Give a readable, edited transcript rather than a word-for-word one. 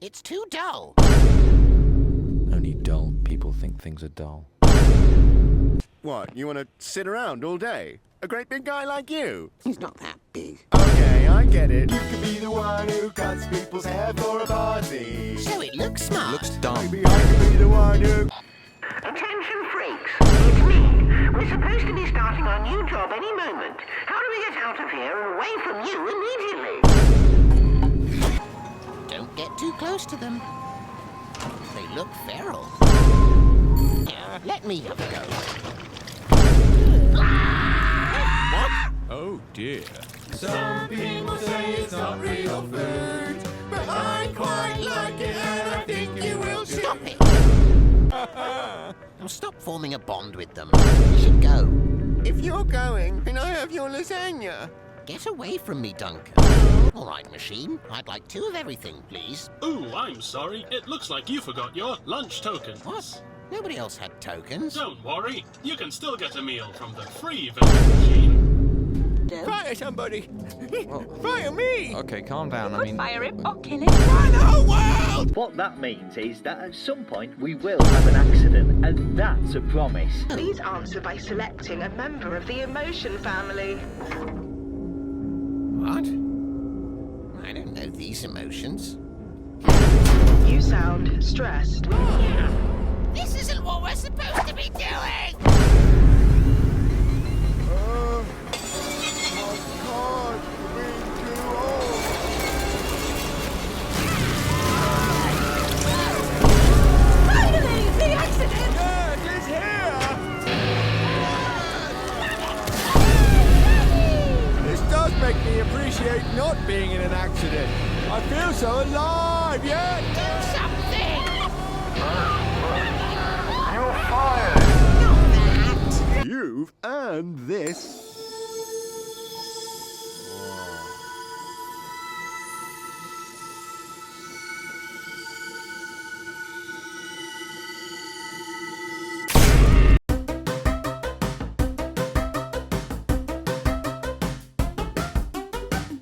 It's too dull. Only dull people think things are dull. What, you want to sit around all day? A great big guy like you? He's not that big. Okay, I get it. You could be the one who cuts people's hair for a party. So it looks smart. Looks dumb. Maybe I could be the one who... Attention freaks, it's me. We're supposed to be starting our new job any moment. How do we get out of here and away from you immediately? Don't get too close to them. They look feral. Let me have a go. What? Oh dear. Some people say it's not real food, but I quite like it and I think you will too. Stop it! Now stop forming a bond with them. We should go. If you're going, can I have your lasagna? Get away from me, Duncan. All right, machine. I'd like 2 of everything, please. Ooh, I'm sorry. It looks like you forgot your lunch token. What? Nobody else had tokens. Don't worry. You can still get a meal from the free vending machine. Fire somebody! Fire me! Okay, calm down. I mean, Fire him or kill him. Fire the whole world! What that means is that at some point we will have an accident, and that's a promise. Please answer by selecting a member of the emotion family. What? I don't know these emotions. You sound stressed. This isn't what we're supposed to be doing! Oh, my God, being too old. Finally, the accident! Yeah, it is here! This does make me appreciate not being in an accident. I feel so alive, yeah? Do something! You're fired! Not that! You've earned this